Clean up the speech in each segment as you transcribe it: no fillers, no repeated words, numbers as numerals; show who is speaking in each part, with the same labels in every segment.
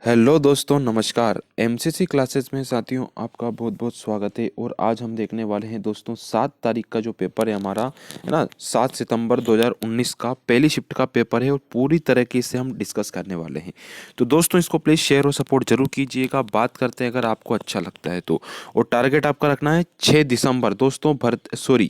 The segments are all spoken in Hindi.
Speaker 1: हेलो दोस्तों, नमस्कार। एमसीसी क्लासेस में साथियों आपका बहुत बहुत स्वागत है। और आज हम देखने वाले हैं दोस्तों 7 तारीख का जो पेपर है हमारा, है ना, 7 सितंबर 2019 का पहली शिफ्ट का पेपर है और पूरी तरीके से हम डिस्कस करने वाले हैं। तो दोस्तों इसको प्लीज़ शेयर और सपोर्ट जरूर कीजिएगा। बात करते हैं अगर आपको अच्छा लगता है तो। और टारगेट आपका रखना है 6 दिसंबर दोस्तों,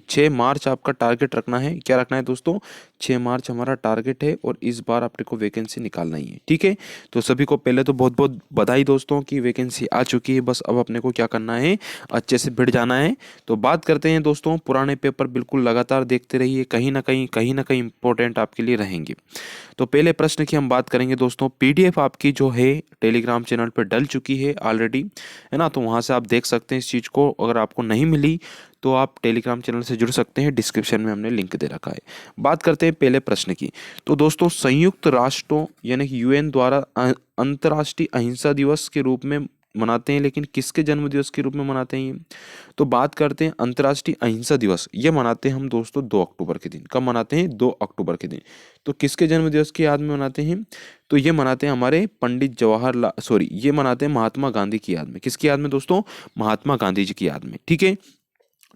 Speaker 1: 6 मार्च आपका टारगेट रखना है। क्या रखना है दोस्तों? 6 मार्च हमारा टारगेट है और इस बार अपने को वैकेंसी निकालना ही है, ठीक है। तो सभी को पहले तो बहुत बहुत बधाई दोस्तों की वैकेंसी आ चुकी है। बस अब अपने को क्या करना है, अच्छे से भिड़ जाना है। तो बात करते हैं दोस्तों, पुराने पेपर बिल्कुल लगातार देखते रहिए, कहीं ना कहीं इंपॉर्टेंट आपके लिए रहेंगे। तो पहले प्रश्न की हम बात करेंगे दोस्तों। पीडीएफ आपकी जो है टेलीग्राम चैनल पर डल चुकी है ऑलरेडी, है ना। तो वहाँ से आप देख सकते हैं इस चीज़ को। अगर आपको नहीं मिली तो आप टेलीग्राम चैनल से जुड़ सकते हैं, डिस्क्रिप्शन में हमने लिंक दे रखा है। बात करते हैं पहले प्रश्न की। तो दोस्तों संयुक्त राष्ट्रों यानी कि यूएन द्वारा अंतर्राष्ट्रीय अहिंसा दिवस के रूप में मनाते हैं, लेकिन किसके जन्म दिवस के रूप में मनाते हैं ये? तो बात करते हैं अंतर्राष्ट्रीय अहिंसा दिवस, ये मनाते हैं हम दोस्तों 2 अक्टूबर के दिन। कब मनाते हैं? 2 अक्टूबर के दिन। तो किसके जन्म दिवस की याद में मनाते हैं? तो ये मनाते हैं हमारे पंडित जवाहरलाल, सॉरी, ये मनाते हैं महात्मा गांधी की याद में। किसकी याद में दोस्तों? महात्मा गांधी जी की याद में, ठीक है।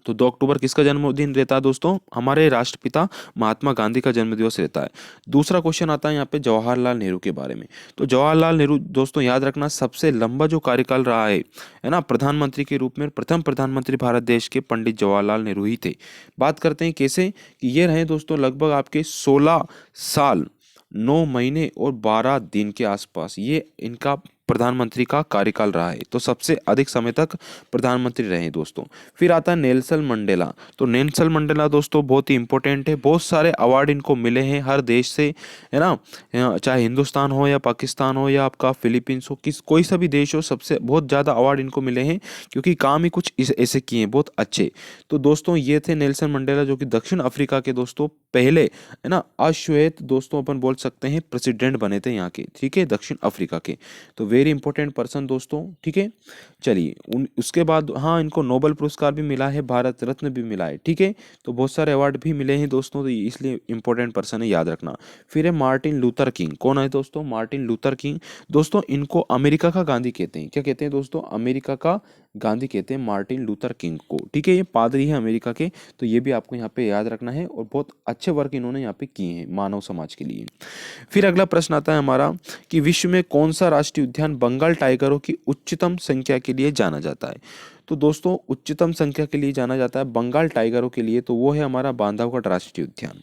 Speaker 1: तो 2 अक्टूबर किसका जन्मदिन रहता है दोस्तों? हमारे राष्ट्रपिता महात्मा गांधी का जन्मदिवस रहता है। दूसरा क्वेश्चन आता है यहाँ पे जवाहरलाल नेहरू के बारे में। तो जवाहरलाल नेहरू दोस्तों याद रखना, सबसे लंबा जो कार्यकाल रहा है ना, प्रधानमंत्री के रूप में, प्रथम प्रधानमंत्री भारत देश के पंडित जवाहरलाल नेहरू ही थे। बात करते हैं कैसे, कि ये रहे दोस्तों लगभग आपके 16 साल, 9 महीने और 12 दिन के आसपास ये इनका प्रधानमंत्री का कार्यकाल रहा है। तो सबसे अधिक समय तक प्रधानमंत्री रहे दोस्तों। फिर आता है नेल्सन मंडेला। तो नेल्सन मंडेला दोस्तों बहुत ही इंपॉर्टेंट है। बहुत सारे अवार्ड इनको मिले हैं हर देश से, है ना। चाहे हिंदुस्तान हो या पाकिस्तान हो या आपका फिलीपींस हो, कोई सा भी देश हो, सबसे बहुत ज़्यादा अवार्ड इनको मिले हैं क्योंकि काम ही कुछ ऐसे किए हैं बहुत अच्छे। तो दोस्तों ये थे नेल्सन मंडेला, जो कि दक्षिण अफ्रीका के दोस्तों पहले, है ना, अश्वेत दोस्तों अपन बोल सकते हैं प्रेसिडेंट बने थे यहाँ के, ठीक है, दक्षिण अफ्रीका के। तो वेरी इंपॉर्टेंट पर्सन दोस्तों, ठीक है। चलिए उसके बाद हाँ, इनको नोबेल पुरस्कार भी मिला है, भारत रत्न भी मिला है, ठीक है। तो बहुत सारे अवार्ड भी मिले हैं दोस्तों, तो इसलिए इंपॉर्टेंट पर्सन है, याद रखना। फिर है मार्टिन लूथर किंग। कौन है दोस्तों? Martin Luther king. दोस्तों इनको अमेरिका का गांधी कहते हैं। क्या कहते हैं दोस्तों? अमेरिका का गांधी कहते हैं मार्टिन लूथर किंग को, ठीक है। ये पादरी है अमेरिका के। तो ये भी आपको यहाँ पे याद रखना है। और बहुत अच्छे वर्क इन्होंने यहाँ पे किए हैं मानव समाज के लिए। फिर अगला प्रश्न आता है हमारा कि विश्व में कौन सा राष्ट्रीय उद्यान बंगाल टाइगरों की उच्चतम संख्या के लिए जाना जाता है? तो दोस्तों उच्चतम संख्या के लिए जाना जाता है बंगाल टाइगरों के लिए, तो वो है हमारा बांधवगढ़ राष्ट्रीय उद्यान,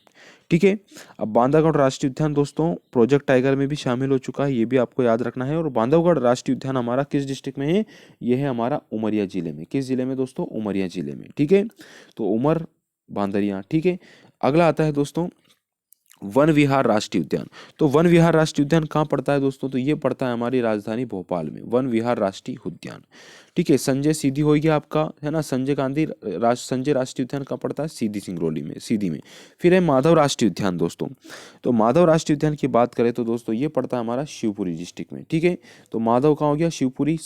Speaker 1: ठीक है। अब बांधवगढ़ राष्ट्रीय उद्यान दोस्तों प्रोजेक्ट टाइगर में भी शामिल हो चुका है, ये भी आपको याद रखना है। और बांधवगढ़ राष्ट्रीय उद्यान हमारा किस डिस्ट्रिक्ट में है? ये है हमारा उमरिया जिले में। किस जिले में दोस्तों? उमरिया जिले में, ठीक है। तो उमर बांदरिया, ठीक है। अगला आता है दोस्तों वन विहार राष्ट्रीय उद्यान। तो वन विहार राष्ट्रीय उद्यान कहाँ पड़ता है दोस्तों? तो ये पड़ता है हमारी राजधानी भोपाल में, वन विहार राष्ट्रीय उद्यान, ठीक है। संजय सीधी हो गया आपका, है ना। संजय राष्ट्रीय उद्यान कहाँ पड़ता है? सीधी सिंगरौली में, सीधी में। फिर है माधव राष्ट्रीय उद्यान दोस्तों। तो माधव राष्ट्रीय उद्यान की बात करें तो दोस्तों ये पड़ता है हमारा शिवपुरी डिस्ट्रिक्ट में, ठीक है। तो माधव कहाँ हो गया? शिवपुरी।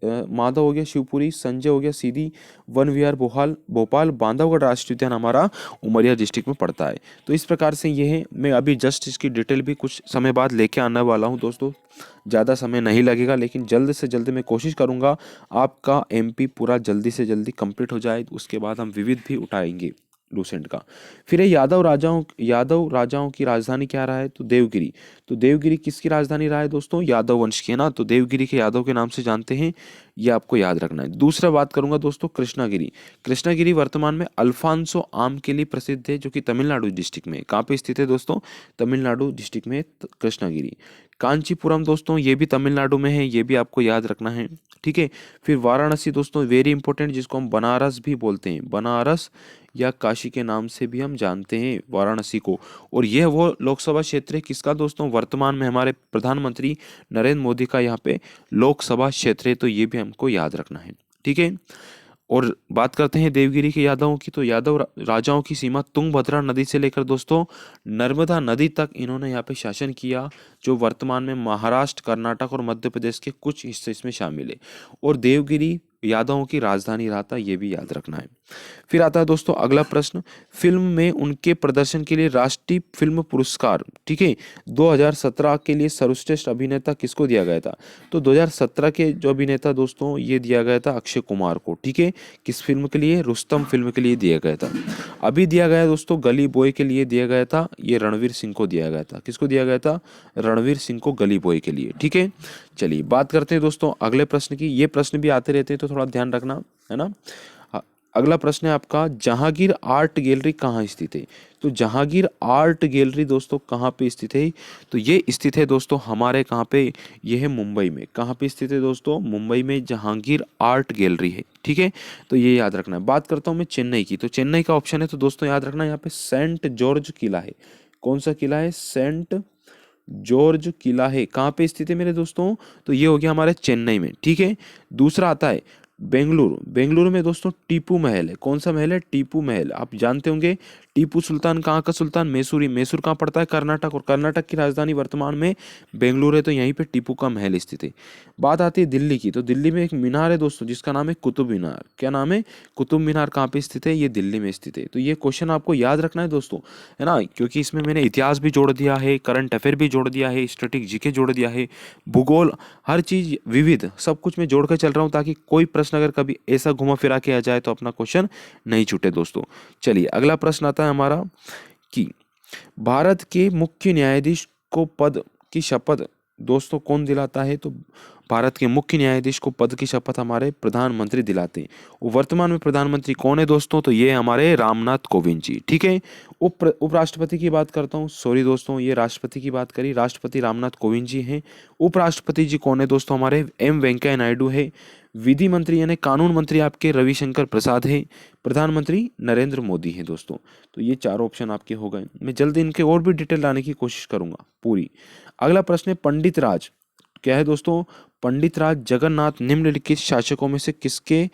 Speaker 1: माधव हो गया शिवपुरी, संजय हो गया सीधी, वन विहार भोपाल, बांधवगढ़ राष्ट्रीय उद्यान हमारा उमरिया डिस्ट्रिक्ट में पड़ता है। तो इस प्रकार से ये है। मैं अभी जस्ट इसकी डिटेल भी कुछ समय बाद लेके आने वाला हूँ दोस्तों। ज़्यादा समय नहीं लगेगा, लेकिन जल्द से जल्द मैं कोशिश करूँगा आपका एमपी पूरा जल्दी से जल्दी कंप्लीट हो जाए। उसके बाद हम विविध भी उठाएंगे लूसेंट का। फिर है यादव राजाओं की राजधानी क्या रहा है? तो देवगिरी। तो देवगिरी किसकी राजधानी रहा है दोस्तों? यादव वंश की, है ना। तो देवगिरी के यादव के नाम से जानते हैं, ये आपको याद रखना है। दूसरा बात करूंगा दोस्तों कृष्णागिरी। कृष्णागिरी वर्तमान में अल्फांसो आम के लिए प्रसिद्ध है, जो कि तमिलनाडु डिस्ट्रिक्ट में, कहाँ पे स्थित है दोस्तों? तमिलनाडु डिस्ट्रिक्ट में कृष्णागिरी। कांचीपुरम दोस्तों ये भी तमिलनाडु में है, ये भी आपको याद रखना है, ठीक है। फिर वाराणसी दोस्तों वेरी इंपॉर्टेंट, जिसको हम बनारस भी बोलते हैं, बनारस या काशी के नाम से भी हम जानते हैं वाराणसी को। और यह वो लोकसभा क्षेत्र है किसका दोस्तों? वर्तमान में हमारे प्रधानमंत्री नरेंद्र मोदी का यहाँ पे लोकसभा क्षेत्र है। तो ये भी हमको याद रखना है, ठीक है। और बात करते हैं देवगिरी के यादवों की। तो यादव राजाओं की सीमा तुंगभद्रा नदी से लेकर दोस्तों नर्मदा नदी तक इन्होंने यहाँ पे शासन किया, जो वर्तमान में महाराष्ट्र, कर्नाटक और मध्य प्रदेश के कुछ हिस्से इसमें शामिल है। और देवगिरी यादवों की राजधानी रहा था, ये भी याद रखना है। फिर आता है दोस्तों अगला प्रश्न, फिल्म में उनके प्रदर्शन के लिए राष्ट्रीय फिल्म पुरस्कार, ठीक है, 2017 के लिए सर्वश्रेष्ठ अभिनेता किसको दिया गया था? तो 2017 के जो अभिनेता दोस्तों, ये दिया गया था अक्षय कुमार को, ठीक है। किस फिल्म के लिए? रुस्तम फिल्म के लिए दिया गया था। अभी दिया गया दोस्तों गली बॉय के लिए दिया गया था, ये रणवीर सिंह को दिया गया था। किसको दिया गया था? रणवीर सिंह को गली बॉय के लिए, ठीक है। चलिए बात करते हैं दोस्तों अगले प्रश्न की। ये प्रश्न भी आते रहते हैं तो थोड़ा ध्यान रखना, है ना। अगला प्रश्न है आपका, जहांगीर आर्ट गैलरी कहाँ स्थित है? तो जहांगीर आर्ट गैलरी दोस्तों कहाँ पे स्थित है? तो ये स्थित है दोस्तों हमारे कहाँ पे? ये है मुंबई में। कहाँ पे स्थित है दोस्तों? मुंबई में जहांगीर आर्ट गैलरी है, ठीक है। तो ये याद रखना है। बात करता हूँ मैं चेन्नई की, तो चेन्नई का ऑप्शन है, तो दोस्तों याद रखना यहाँ पे सेंट जॉर्ज किला है। कौन सा किला है? सेंट जॉर्ज किला है। कहाँ पे स्थित है मेरे दोस्तों? तो ये हो गया हमारे चेन्नई में, ठीक है। दूसरा आता है बेंगलुरु। बेंगलुरु में दोस्तों टीपू महल है। कौन सा महल है? टीपू महल। आप जानते होंगे टीपू सुल्तान कहाँ का सुल्तान? मैसूरी। मैसूर कहाँ पड़ता है? कर्नाटक। और कर्नाटक की राजधानी वर्तमान में बेंगलुरु है, तो यहीं पे टीपू का महल स्थित है। बात आती है दिल्ली की, तो दिल्ली में एक मीनार है दोस्तों जिसका नाम है कुतुब मीनार। क्या नाम है? कुतुब मीनार। कहाँ पे स्थित है? ये दिल्ली में स्थित है। तो ये क्वेश्चन आपको याद रखना है दोस्तों, है ना, क्योंकि इसमें मैंने इतिहास भी जोड़ दिया है, करंट अफेयर भी जोड़ दिया है, स्टैटिक जीके जोड़ दिया है, भूगोल, हर चीज विविध, सब कुछ मैं जोड़ कर चल रहा हूँ ताकि कोई प्रश्न अगर कभी ऐसा घुमा फिरा के आ जाए तो अपना क्वेश्चन नहीं छूटे दोस्तों। चलिए अगला प्रश्न आता है हमारा कि भारत के मुख्य न्यायाधीश को पद की शपथ दोस्तों कौन दिलाता है? तो भारत के मुख्य न्यायाधीश को पद की शपथ हमारे प्रधानमंत्री दिलाते हैं। वर्तमान में प्रधानमंत्री कौन है दोस्तों? तो ये हमारे रामनाथ कोविंद जी, ठीक है। उपराष्ट्रपति की बात करता हूँ, सॉरी दोस्तों, ये राष्ट्रपति की बात करी, राष्ट्रपति रामनाथ कोविंद जी हैं। उपराष्ट्रपति जी कौन है दोस्तों? हमारे एम वेंकैया नायडू है। विधि मंत्री यानी कानून मंत्री आपके रविशंकर प्रसाद है। प्रधानमंत्री नरेंद्र मोदी हैं दोस्तों। तो ये चार ऑप्शन आपके हो गए। मैं जल्दी इनके और भी डिटेल लाने की कोशिश करूंगा पूरी। अगला प्रश्न है पंडित राज। क्या है दोस्तों? पंडित राज जगन्नाथ निम्नलिखित शासकों में से किसके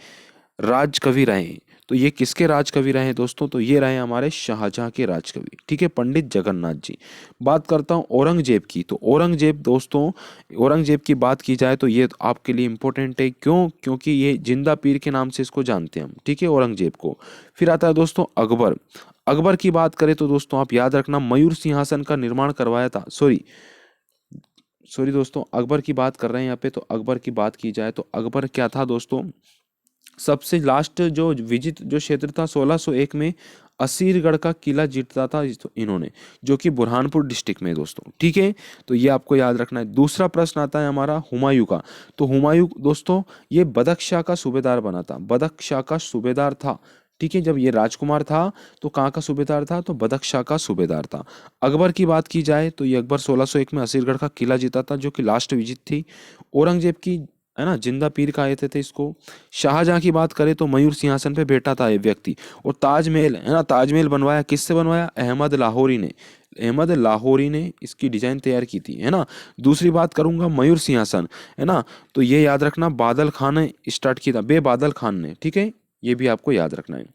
Speaker 1: राजकवि रहे हैं? तो ये किसके राजकवि रहे हैं दोस्तों? तो ये रहे हमारे शाहजहां के राजकवि, ठीक है, पंडित जगन्नाथ जी। बात करता हूँ औरंगजेब की, तो औरंगजेब दोस्तों, औरंगजेब की बात की जाए तो ये आपके लिए इंपॉर्टेंट है। क्यों? क्योंकि ये जिंदा पीर के नाम से इसको जानते हैं हम, ठीक है, औरंगजेब को। फिर आता है दोस्तों अकबर। अकबर की बात करें तो दोस्तों आप याद रखना मयूर सिंहासन का निर्माण करवाया था, सॉरी दोस्तों, अकबर की बात कर रहे हैं यहाँ पे। तो अकबर की बात की जाए तो अकबर क्या था दोस्तों? सबसे लास्ट जो विजित जो क्षेत्र था 1601 में असीरगढ़ का किला जीता था इन्होंने, जो कि बुरहानपुर डिस्ट्रिक्ट में है दोस्तों, ठीक है। तो ये आपको याद रखना है। दूसरा प्रश्न आता है हमारा हुमायूं का। तो हुमायूं दोस्तों ये बदख्शां का सूबेदार बना था, बदख्शां का सूबेदार था, ठीक है। जब ये राजकुमार था तो कहाँ का सूबेदार था? तो बदख्शां का सूबेदार था। अकबर की बात की जाए तो ये अकबर 1601 में असीरगढ़ का किला जीता था, जो कि लास्ट विजिट थी। औरंगजेब की, है ना, जिंदा पीर कहे थे इसको। शाहजहां की बात करें तो मयूर सिंहासन पे बैठा था ये व्यक्ति। और ताजमहल, है ना, ताजमहल बनवाया किससे बनवाया? अहमद लाहौरी ने। अहमद लाहौरी ने इसकी डिजाइन तैयार की थी, है ना। दूसरी बात करूंगा मयूर सिंहासन, है ना, तो ये याद रखना बादल खान ने स्टार्ट किया था, बादल खान ने, ठीक है, ये भी आपको याद रखना है।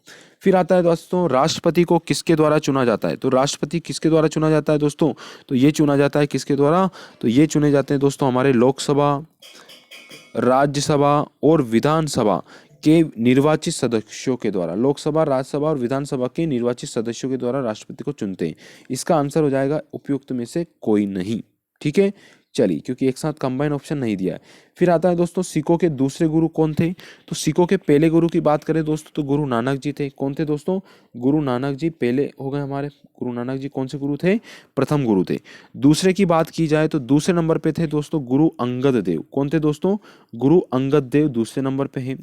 Speaker 1: फिर आता है दोस्तों राष्ट्रपति को किसके द्वारा चुना जाता है? तो राष्ट्रपति किसके द्वारा चुना जाता है दोस्तों? तो ये चुना जाता है किसके द्वारा? तो ये चुने जाते हैं दोस्तों हमारे लोकसभा, राज्यसभा और विधानसभा के निर्वाचित सदस्यों के द्वारा। लोकसभा, राज्यसभा और विधानसभा के निर्वाचित सदस्यों के द्वारा राष्ट्रपति को चुनते हैं। इसका आंसर हो जाएगा उपयुक्त में से कोई नहीं, ठीक है। चलिए, क्योंकि एक साथ कंबाइन ऑप्शन नहीं दिया है। फिर आता है दोस्तों सिखों के दूसरे गुरु कौन थे? तो सिखों के पहले गुरु की बात करें दोस्तों तो गुरु नानक जी थे। कौन थे दोस्तों? गुरु नानक जी पहले हो गए हमारे। गुरु नानक जी कौन से गुरु थे? प्रथम गुरु थे। दूसरे की बात की जाए तो दूसरे नंबर पे थे दोस्तों गुरु अंगद देव। कौन थे दोस्तों? गुरु अंगद देव दूसरे नंबर पे है।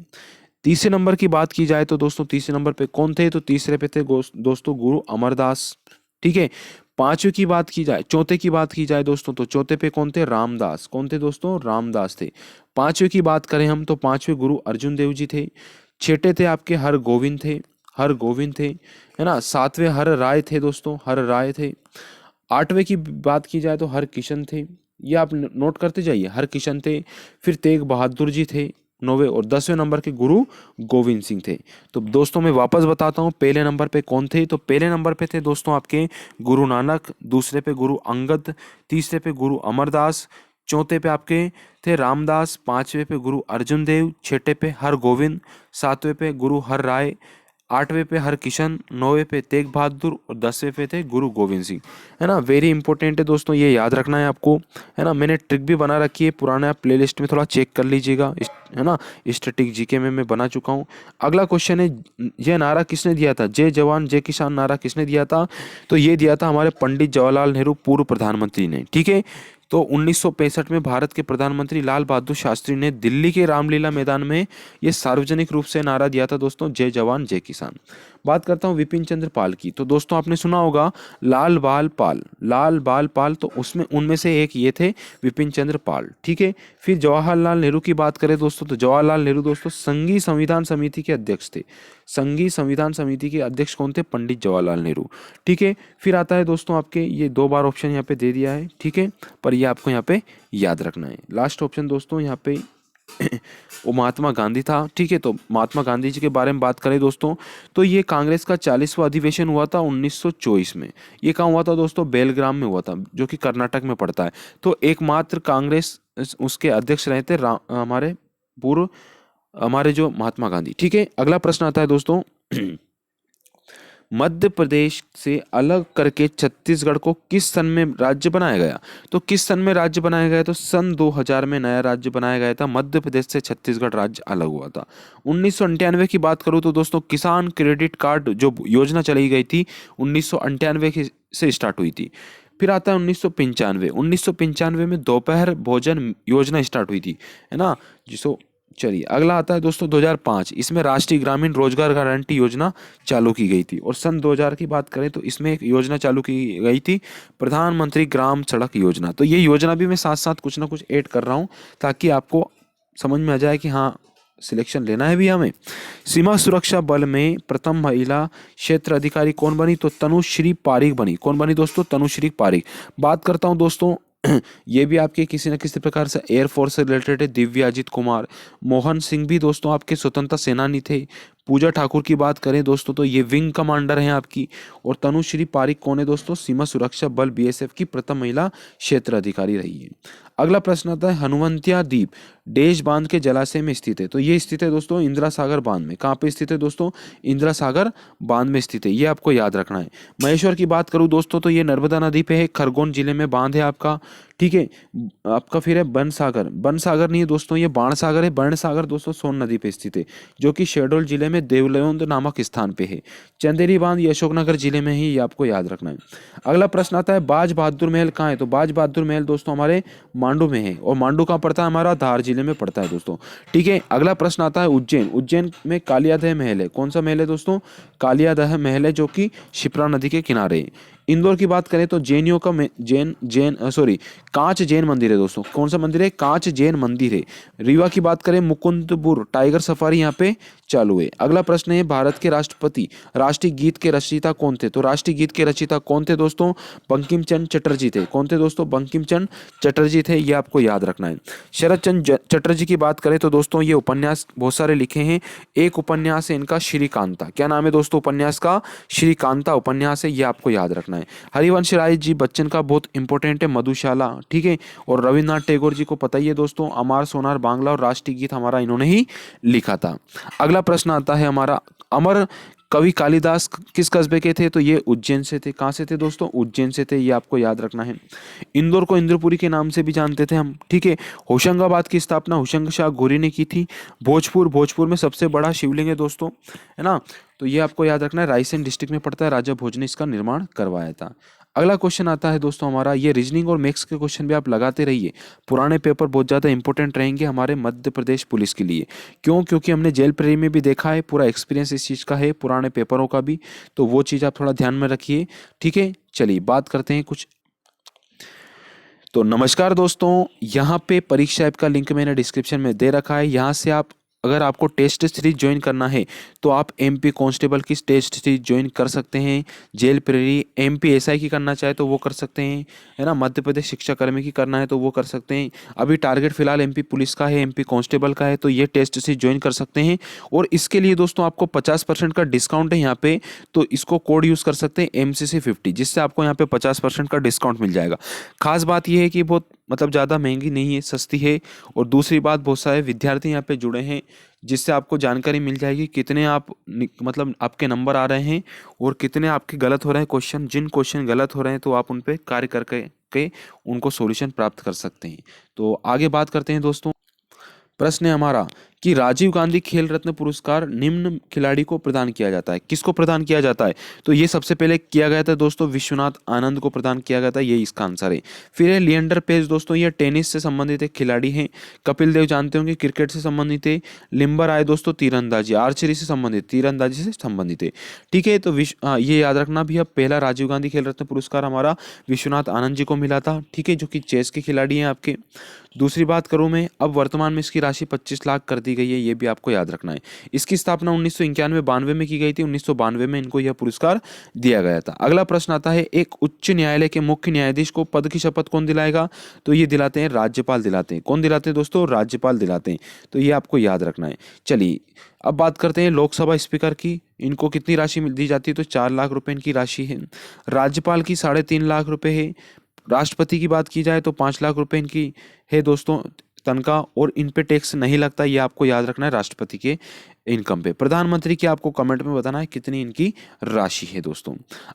Speaker 1: तीसरे नंबर की बात की जाए तो दोस्तों तीसरे नंबर पे कौन थे? तो तीसरे पे थे दोस्तों गुरु अमरदास, ठीक है। पांचवे की बात की जाए, चौथे की बात की जाए दोस्तों तो चौथे पे कौन थे? रामदास। कौन थे दोस्तों? रामदास थे। पांचवे की बात करें हम तो पांचवे गुरु अर्जुन देव जी थे। छठे थे आपके हर गोविंद थे, हर गोविंद थे, है ना। सातवें हर राय थे दोस्तों, हर राय थे। आठवें की बात की जाए तो हर किशन थे। ये आप नोट करते जाइए, हर किशन थे। फिर तेग बहादुर जी थे नौवे। और 10वें नंबर के गुरु गोविंद सिंह थे। तो दोस्तों मैं वापस बताता हूँ पहले नंबर पे कौन थे। तो पहले नंबर पे थे दोस्तों आपके गुरु नानक, दूसरे पे गुरु अंगद, तीसरे पे गुरु अमरदास, चौथे पे आपके थे रामदास, पांचवे पे गुरु अर्जुन देव, छठे पे हरगोविंद, सातवें पे गुरु हर राय, आठवें पे हरकिशन, नौवें पे तेग बहादुर और 10वें पे थे गुरु गोविंद सिंह। है ना, वेरी इंपॉर्टेंट है दोस्तों, ये याद रखना है आपको। है ना, मैंने ट्रिक भी बना रखी है, पुराने आप प्लेलिस्ट में थोड़ा चेक कर लीजिएगा। है ना, स्टैटिक जीके में मैं बना चुका हूँ। अगला क्वेश्चन है, ये नारा किसने दिया था? जय जवान जय किसान नारा किसने दिया था? तो ये दिया था हमारे पंडित जवाहरलाल नेहरू, पूर्व प्रधानमंत्री ने। ठीक है, तो 1965 में भारत के प्रधानमंत्री लाल बहादुर शास्त्री ने दिल्ली के रामलीला मैदान में ये सार्वजनिक रूप से नारा दिया था दोस्तों, जय जवान जय किसान। बात करता हूँ विपिन चंद्र पाल की, तो दोस्तों आपने सुना होगा लाल बाल पाल, लाल बाल पाल, तो उसमें उनमें से एक ये थे विपिन चंद्र पाल। ठीक है, फिर जवाहरलाल नेहरू की बात करें दोस्तों, तो जवाहरलाल नेहरू दोस्तों संघीय संविधान समिति के अध्यक्ष थे। संघीय संविधान समिति के अध्यक्ष कौन थे? पंडित जवाहरलाल नेहरू। ठीक है, फिर आता है दोस्तों आपके, ये 2 बार ऑप्शन यहाँ पे दे दिया है। ठीक है, पर ये आपको यहाँ पे याद रखना है। लास्ट ऑप्शन दोस्तों यहाँ पे वो महात्मा गांधी था। ठीक है, तो महात्मा गांधी जी के बारे में बात करें दोस्तों, तो ये कांग्रेस का 40वां अधिवेशन हुआ था 1924 में। ये कहाँ हुआ था दोस्तों? बेलग्राम में हुआ था, जो कि कर्नाटक में पड़ता है। तो एकमात्र कांग्रेस उसके अध्यक्ष रहे थे हमारे पूर्व हमारे जो महात्मा गांधी। ठीक है, अगला प्रश्न आता है दोस्तों मध्य प्रदेश से अलग करके छत्तीसगढ़ को किस सन में राज्य बनाया गया? तो किस सन में राज्य बनाया गया? तो सन 2000 में नया राज्य बनाया गया था। मध्य प्रदेश से छत्तीसगढ़ राज्य अलग हुआ था। 1998 की बात करूं तो दोस्तों किसान क्रेडिट कार्ड जो योजना चलाई गई थी 1998 से स्टार्ट हुई थी। फिर आता है 1995 में दोपहर भोजन योजना स्टार्ट हुई थी। है ना, जिसको चलिए अगला आता है दोस्तों 2005, इसमें राष्ट्रीय ग्रामीण रोजगार गारंटी योजना चालू की गई थी। और सन 2000 की बात करें तो इसमें एक योजना चालू की गई थी, प्रधानमंत्री ग्राम सड़क योजना। तो ये योजना भी मैं साथ साथ कुछ ना कुछ ऐड कर रहा हूँ ताकि आपको समझ में आ जाए कि हाँ सिलेक्शन लेना है भी हमें। सीमा सुरक्षा बल में प्रथम महिला क्षेत्र अधिकारी कौन बनी? तो तनुश्री पारीक बनी। कौन बनी दोस्तों? तनुश्री पारीक। बात करता हूँ दोस्तों ये भी आपके किसी न किसी प्रकार से एयरफोर्स से रिलेटेड है। दिव्याजीत कुमार, मोहन सिंह भी दोस्तों आपके स्वतंत्रता सेनानी थे। पूजा ठाकुर की बात करें दोस्तों तो ये विंग कमांडर हैं आपकी। और तनुश्री पारीक कौन है दोस्तों? सीमा सुरक्षा बल बीएसएफ की प्रथम महिला क्षेत्र अधिकारी रही है। अगला प्रश्न आता है हनुवंतिया द्वीप देश बांध के जलाशय में स्थित है। तो ये स्थित है दोस्तों इंदिरा सागर बांध में। कहाँ पे स्थित है दोस्तों? इंदिरा सागर बांध में स्थित है, ये आपको याद रखना है। महेश्वर की बात करूँ दोस्तों तो ये नर्मदा नदी पे है, खरगोन जिले में बांध है आपका। ठीक है, आपका फिर है बन सागर। बन सागर नहीं है दोस्तों, ये बाण सागर है। बर्ण सागर दोस्तों सोन नदी पे स्थित है, जो कि शहडोल जिले में देवलयोंद नामक स्थान पे है। चंदेरी बांध ये अशोकनगर जिले में ही, ये आपको याद रखना है। अगला प्रश्न आता है बाज बहादुर महल कहाँ है? तो बाज बहादुर महल दोस्तों हमारे मांडू में है। और मांडू कहाँ पड़ता है? हमारा धार जिले में पड़ता है दोस्तों। ठीक है, अगला प्रश्न आता है उज्जैन। उज्जैन में कालियादह महल है। कौन सा महल है दोस्तों? कालियादह महल है, जो कि शिप्रा नदी के किनारे है। इंदौर की बात करें तो जैनियों का कांच जैन मंदिर है दोस्तों। कौन सा मंदिर है? कांच जैन मंदिर है। रीवा की बात करें मुकुंदपुर टाइगर सफारी यहाँ पे चालू है। अगला प्रश्न है भारत के राष्ट्रपति राष्ट्रीय गीत के रचयिता कौन थे? तो राष्ट्रीय गीत के रचयिता कौन थे दोस्तों? बंकिम चंद्र चटर्जी थे। कौन थे दोस्तों? बंकिम चंद्र चटर्जी थे, ये आपको याद रखना है। शरद चंद्र चटर्जी की बात करें तो दोस्तों ये उपन्यास बहुत सारे लिखे हैं। एक उपन्यास है इनका श्रीकांता। क्या नाम है दोस्तों उपन्यास का? श्रीकांता उपन्यास है, ये आपको याद रखना है। हरिवंश राय जी बच्चन का बहुत इंपॉर्टेंट है मधुशाला। ठीक है, और रविन्द्रनाथ टैगोर जी को पता ही है दोस्तों, अमार सोनार बांग्ला और राष्ट्रीय गीत हमारा इन्होंने ही लिखा था। अगला प्रश्न आता है हमारा अमर कवि कालिदास किस कस्बे के थे? तो ये उज्जैन से थे। कहाँ से थे दोस्तों? उज्जैन से थे, ये आपको याद रखना है। इंदौर को इंद्रपुरी के नाम से भी जानते थे हम। ठीक है, होशंगाबाद की स्थापना होशंग शाह घोरी ने की थी। भोजपुर में सबसे बड़ा शिवलिंग है दोस्तों, है ना, तो ये आपको याद रखना है। रायसेन डिस्ट्रिक्ट में पड़ता है। राजा भोज ने इसका निर्माण करवाया था। अगला क्वेश्चन आता है दोस्तों हमारा, ये रीजनिंग और मैथ्स के क्वेश्चन भी आप लगाते रहिए। पुराने पेपर बहुत ज़्यादा इंपॉर्टेंट रहेंगे हमारे मध्य प्रदेश पुलिस के लिए। क्यों? क्योंकि हमने जेल प्रेरी में भी देखा है, पूरा एक्सपीरियंस इस चीज़ का है, पुराने पेपरों का भी, तो वो चीज़ आप थोड़ा ध्यान में रखिए। ठीक है, चलिए बात करते हैं कुछ। तो नमस्कार दोस्तों, यहाँ पे परीक्षा ऐप का लिंक मैंने डिस्क्रिप्शन में दे रखा है। यहाँ से आप अगर आपको टेस्ट सीरीज ज्वाइन करना है तो आप एमपी कांस्टेबल की टेस्ट सीरीज ज्वाइन कर सकते हैं। जेल प्रेरी एमपी एसआई की करना चाहे तो वो कर सकते हैं, है ना। मध्य प्रदेश शिक्षा कर्मी की करना है तो वो कर सकते हैं। अभी टारगेट फिलहाल एमपी पुलिस का है, एमपी कांस्टेबल का है, तो ये टेस्ट सीरीज ज्वाइन कर सकते हैं। और इसके लिए दोस्तों आपको 50% का डिस्काउंट है यहाँ पे, तो इसको कोड यूज़ कर सकते हैं MCC 50, जिससे आपको यहाँ पे 50% का डिस्काउंट मिल जाएगा। खास बात यह है कि बहुत मतलब ज़्यादा महंगी नहीं है, सस्ती है। और दूसरी बात, बहुत सारे विद्यार्थी यहाँ पे जुड़े हैं जिससे आपको जानकारी मिल जाएगी कितने आप मतलब आपके नंबर आ रहे हैं और कितने आपके गलत हो रहे हैं क्वेश्चन। जिन क्वेश्चन गलत हो रहे हैं तो आप उन पे कार्य करके उनको सॉल्यूशन प्राप्त कर सकते हैं। तो आगे बात करते हैं दोस्तों। प्रश्न है हमारा कि राजीव गांधी खेल रत्न पुरस्कार निम्न खिलाड़ी को प्रदान किया जाता है, किसको प्रदान किया जाता है? तो ये सबसे पहले किया गया था दोस्तों विश्वनाथ आनंद को प्रदान किया गया था, ये इसका आंसर है। फिर है लिएंडर पेस दोस्तों, ये टेनिस से संबंधित एक खिलाड़ी हैं। कपिल देव जानते होंगे क्रिकेट से संबंधित है। लिम्बर आए दोस्तों तीरंदाजी, आर्चरी से संबंधित, तीरंदाजी से संबंधित है। ठीक है, तो ये याद रखना भी, अब पहला राजीव गांधी खेल रत्न पुरस्कार हमारा विश्वनाथ आनंद जी को मिला था। ठीक है, जो कि चेस के खिलाड़ी हैं आपके। दूसरी बात करूं मैं, अब वर्तमान में इसकी राशि 25 लाख कर दी गई है, ये भी आपको याद रखना है। इसकी स्थापना 1991-92 में की गई थी। 1992 में इनको यह पुरस्कार दिया गया था। अगला प्रश्न आता है, एक उच्च न्यायालय के मुख्य न्यायाधीश को पद की शपथ कौन दिलाएगा? तो ये दिलाते हैं राज्यपाल दिलाते हैं। कौन दिलाते हैं दोस्तों? राज्यपाल दिलाते हैं। तो ये आपको याद रखना है। चलिए अब बात करते हैं लोकसभा स्पीकर की। इनको कितनी राशि दी जाती है? तो 4 लाख रुपए इनकी राशि है। राज्यपाल की 3.5 लाख रुपए है। राष्ट्रपति की बात की जाए तो 5 लाख रुपए इनकी है दोस्तों तनख्वाह, और इन पे टैक्स नहीं लगता, ये आपको याद रखना है राष्ट्रपति के इनकम पे। प्रधानमंत्री की आपको कमेंट में बताना है कितनी इनकी राशि है दोस्तों।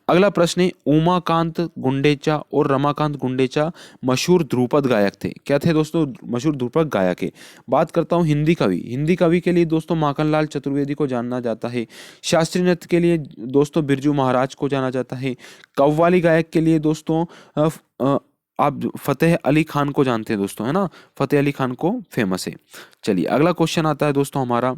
Speaker 1: अगला प्रश्न है, उमाकांत गुंडेचा और रमाकांत गुंडेचा मशहूर ध्रुपद गायक थे। क्या थे दोस्तों? मशहूर ध्रुपद गायक है। बात करता हूँ हिंदी कवि। हिंदी कवि के लिए दोस्तों माखनलाल चतुर्वेदी को जाना जाता है। शास्त्रीय नृत्य के लिए दोस्तों बिरजू महाराज को जाना जाता है। कव्वाली गायक के लिए दोस्तों आप फतेह अली खान को जानते हैं दोस्तों, है ना? फतेह अली खान को फेमस है। चलिए अगला क्वेश्चन आता है दोस्तों हमारा।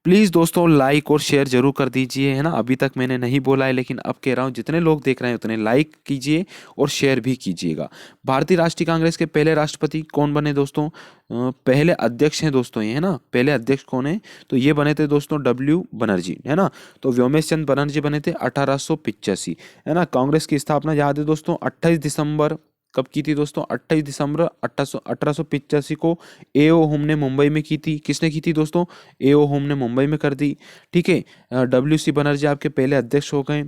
Speaker 1: प्लीज़ दोस्तों लाइक और शेयर जरूर कर दीजिए, है ना? अभी तक मैंने नहीं बोला है लेकिन अब कह रहा हूँ, जितने लोग देख रहे हैं उतने लाइक कीजिए और शेयर भी कीजिएगा। भारतीय राष्ट्रीय कांग्रेस के पहले राष्ट्रपति कौन बने दोस्तों? पहले अध्यक्ष हैं दोस्तों ये, है ना? पहले अध्यक्ष कौन है? तो ये बने थे दोस्तों डब्ल्यू बनर्जी, है ना? तो व्योमेश चंद्र बनर्जी बने थे 1885, है ना? कांग्रेस की स्थापना याद है दोस्तों 28 दिसंबर कब की थी दोस्तों? 28 दिसंबर 1885 को एओ होम ने मुंबई में की थी। किसने की थी दोस्तों? एओ होम ने मुंबई में कर दी। ठीक है, डब्ल्यू सी बनर्जी आपके पहले अध्यक्ष हो गए।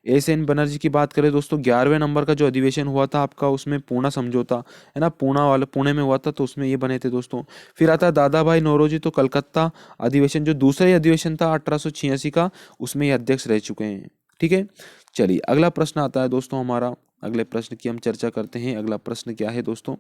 Speaker 1: एस एन बनर्जी की बात करें दोस्तों, 11वें नंबर का जो अधिवेशन हुआ था आपका, उसमें पूना समझौता, है ना, पुणे में हुआ था, तो उसमें ये बने थे दोस्तों। फिर आता है दादा भाई नौरोजी, तो कलकत्ता अधिवेशन जो दूसरा अधिवेशन था 1886 का, उसमें ये अध्यक्ष रह चुके हैं। ठीक है, चलिए अगला प्रश्न आता है दोस्तों हमारा। अगले प्रश्न की हम चर्चा करते हैं। अगला प्रश्न क्या है दोस्तों?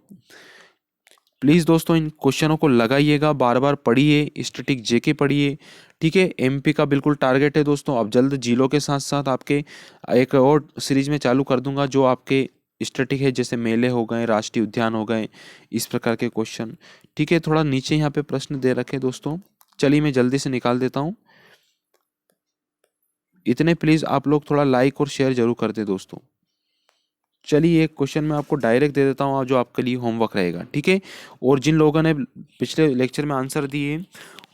Speaker 1: प्लीज़ दोस्तों इन क्वेश्चनों को लगाइएगा, बार बार पढ़िए, स्टैटिक जेके पढ़िए। ठीक है, एमपी का बिल्कुल टारगेट है दोस्तों। अब जल्द जिलों के साथ साथ आपके एक और सीरीज में चालू कर दूंगा जो आपके स्टैटिक है, जैसे मेले हो गए, राष्ट्रीय उद्यान हो गए, इस प्रकार के क्वेश्चन। ठीक है, थोड़ा नीचे यहाँ पे प्रश्न दे रखे दोस्तों, चलिए मैं जल्दी से निकाल देता हूँ। इतने प्लीज़ आप लोग थोड़ा लाइक और शेयर जरूर कर दे दोस्तों। चलिए एक क्वेश्चन मैं आपको डायरेक्ट दे देता हूँ जो आपके लिए होमवर्क रहेगा। ठीक है, और जिन लोगों ने पिछले लेक्चर में आंसर दिए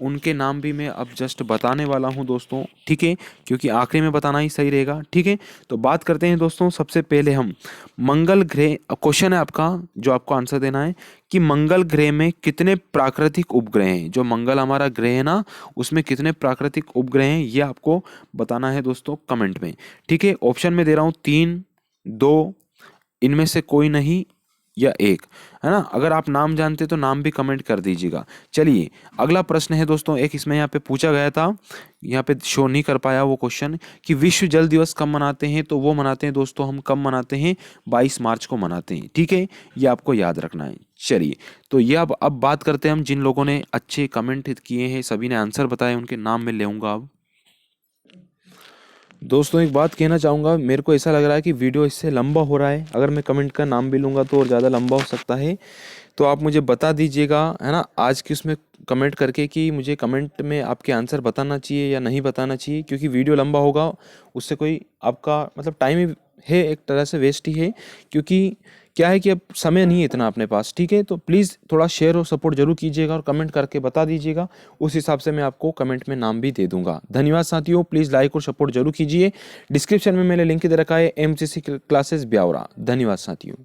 Speaker 1: उनके नाम भी मैं अब जस्ट बताने वाला हूँ दोस्तों। ठीक है, क्योंकि आखिरी में बताना ही सही रहेगा। ठीक है, तो बात करते हैं दोस्तों। सबसे पहले हम मंगल ग्रह, क्वेश्चन है आपका जो आपको आंसर देना है कि मंगल ग्रह में कितने प्राकृतिक उपग्रह हैं। जो मंगल हमारा ग्रह है ना, उसमें कितने प्राकृतिक उपग्रह हैं, ये आपको बताना है दोस्तों कमेंट में। ठीक है, ऑप्शन में दे रहा हूँ 3, 2, इनमें से कोई नहीं या एक, है ना? अगर आप नाम जानते तो नाम भी कमेंट कर दीजिएगा। चलिए अगला प्रश्न है दोस्तों, एक इसमें यहाँ पे पूछा गया था, यहाँ पे शो नहीं कर पाया वो क्वेश्चन, कि विश्व जल दिवस कब मनाते हैं? तो वो मनाते हैं दोस्तों, हम कब मनाते हैं? 22 मार्च को मनाते हैं। ठीक है, ये आपको याद रखना है। चलिए तो ये अब बात करते हैं हम जिन लोगों ने अच्छे कमेंट किए हैं, सभी ने आंसर बताए, उनके नाम मैं लेऊंगा। अब दोस्तों एक बात कहना चाहूँगा, मेरे को ऐसा लग रहा है कि वीडियो इससे लंबा हो रहा है। अगर मैं कमेंट का नाम भी लूँगा तो और ज़्यादा लंबा हो सकता है, तो आप मुझे बता दीजिएगा, है ना, आज की उसमें कमेंट करके कि मुझे कमेंट में आपके आंसर बताना चाहिए या नहीं बताना चाहिए। क्योंकि वीडियो लंबा होगा उससे कोई आपका मतलब टाइम ही है, एक तरह से वेस्ट ही है। क्योंकि क्या है कि अब समय नहीं है इतना अपने पास। ठीक है, तो प्लीज़ थोड़ा शेयर और सपोर्ट जरूर कीजिएगा और कमेंट करके बता दीजिएगा, उस हिसाब से मैं आपको कमेंट में नाम भी दे दूंगा। धन्यवाद साथियों, प्लीज़ लाइक और सपोर्ट जरूर कीजिए। डिस्क्रिप्शन में मैंने लिंक दे रखा है MCC क्लासेस ब्यावरा। धन्यवाद साथियों।